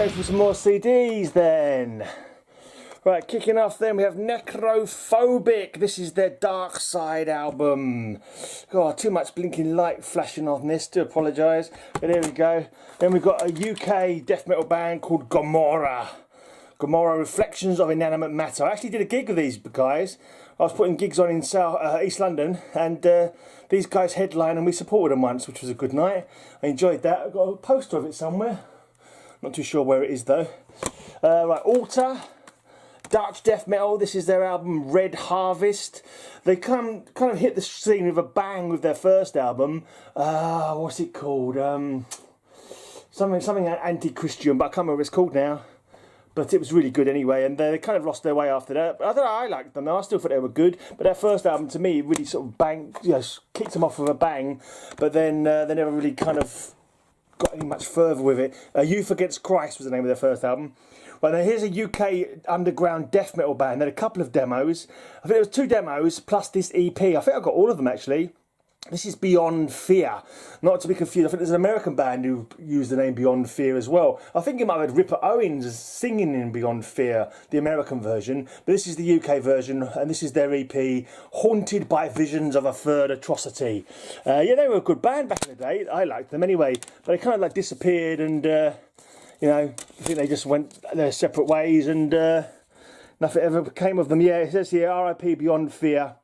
go for some more CDs then. Right, kicking off then we have Necrophobic. This is their Dark Side album. God, too much blinking light flashing on this, do apologise. But there we go. Then we've got a UK death metal band called Gomorrah. Gomorrah Reflections of Inanimate Matter. I actually did a gig with these guys. I was putting gigs on in East London, and these guys headlined and we supported them once, which was a good night. I enjoyed that. I've got a poster of it somewhere. Not too sure where it is though. Right, Altar. Dutch death metal. This is their album Red Harvest. They kind of hit the scene with a bang with their first album. What's it called? Something anti-Christian, but I can't remember what it's called now. But it was really good anyway, and they kind of lost their way after that. But I don't know, I liked them. I still thought they were good. But their first album, to me, really sort of banged, kicked them off with a bang. But then they never really kind of got any much further with it. Youth Against Christ was the name of their first album. Right, now here's a UK underground death metal band. They had a couple of demos. I think there was 2 demos plus this EP. I think I got all of them actually. This is Beyond Fear. Not to be confused, I think there's an American band who used the name Beyond Fear as well. I think you might have had Ripper Owens singing in Beyond Fear, the American version. But this is the UK version, and this is their EP, Haunted by Visions of a Third Atrocity. Yeah, they were a good band back in the day. I liked them anyway. But they kind of like disappeared and, I think they just went their separate ways and nothing ever came of them. Yeah, it says here, RIP Beyond Fear.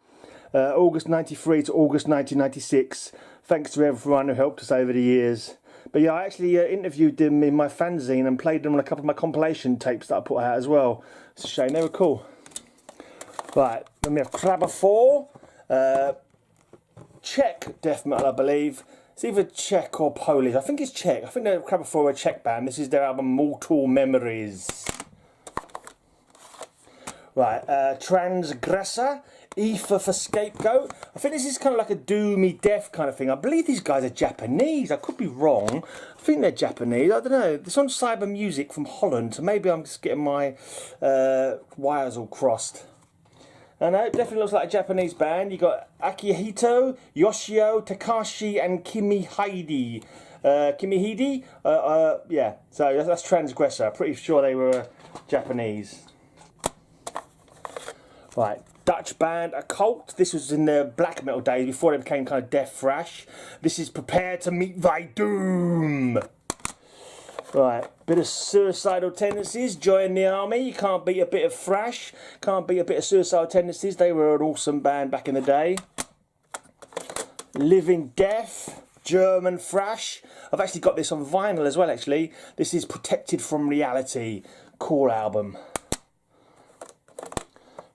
August 93 to August 1996. Thanks to everyone who helped us over the years. But yeah, I actually interviewed them in my fanzine and played them on a couple of my compilation tapes that I put out as well. It's a shame, they were cool. Right, then we have Crabber 4. Czech death metal, I believe. It's either Czech or Polish. I think it's Czech. I think they're Crabber 4 are a Czech band. This is their album Mortal Memories. Right, Transgressor. Ether for Scapegoat. I think this is kind of like a doomy death kind of thing. I believe these guys are Japanese. I could be wrong. I think they're Japanese. I don't know. It's on Cyber Music from Holland, so maybe I'm just getting my wires all crossed. I know, it definitely looks like a Japanese band. You got Akihito, Yoshio, Takashi, and Kimihide. Yeah, so that's Transgressor. Pretty sure they were Japanese. Right. Dutch band Occult. This was in the black metal days before they became kind of death thrash. This is Prepare to Meet Thy Doom. Right, bit of Suicidal Tendencies. Join the army. You can't beat a bit of thrash. Can't beat a bit of Suicidal Tendencies. They were an awesome band back in the day. Living Death. German thrash. I've actually got this on vinyl as well actually. This is Protected from Reality. Cool album.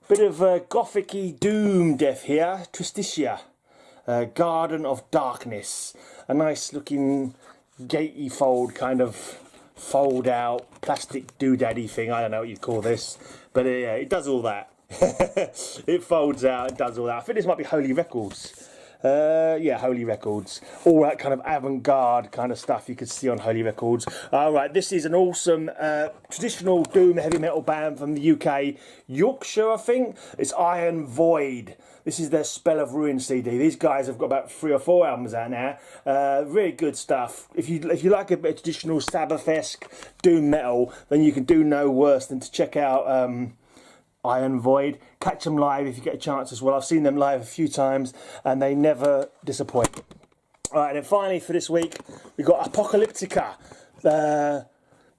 Bit of gothic-y doom death here. Tristitia. Garden of Darkness. A nice looking gatefold kind of fold out plastic doodaddy thing. I don't know what you'd call this. But yeah, it does all that. It folds out, it does all that. I think this might be Holy Records. Yeah, Holy Records. All that kind of avant-garde kind of stuff you could see on Holy Records. Alright, this is an awesome traditional doom heavy metal band from the UK. Yorkshire, I think. It's Iron Void. This is their Spell of Ruin CD. These guys have got about 3 or 4 albums out now. Really good stuff. If you like a bit of traditional Sabbath-esque doom metal, then you can do no worse than to check out Iron Void. Catch them live if you get a chance as well. I've seen them live a few times and they never disappoint. Alright, and then finally for this week we've got Apocalyptica.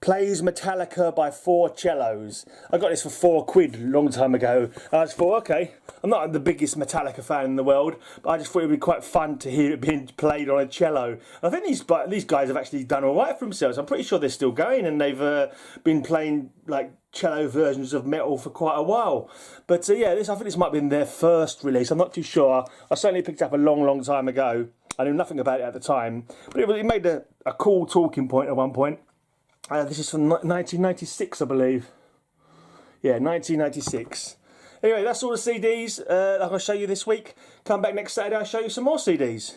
Plays Metallica by 4 cellos. I got this for £4 a long time ago. I just thought, okay, I'm not the biggest Metallica fan in the world, but I just thought it would be quite fun to hear it being played on a cello. I think these guys have actually done all right for themselves. I'm pretty sure they're still going, and they've been playing like cello versions of metal for quite a while. But yeah, I think this might have been their first release. I'm not too sure. I certainly picked it up a long time ago. I knew nothing about it at the time, but it made a cool talking point at one point. This is from 1996, I believe. Yeah, 1996. Anyway, that's all the CDs that I'll show you this week. Come back next Saturday, I'll show you some more CDs.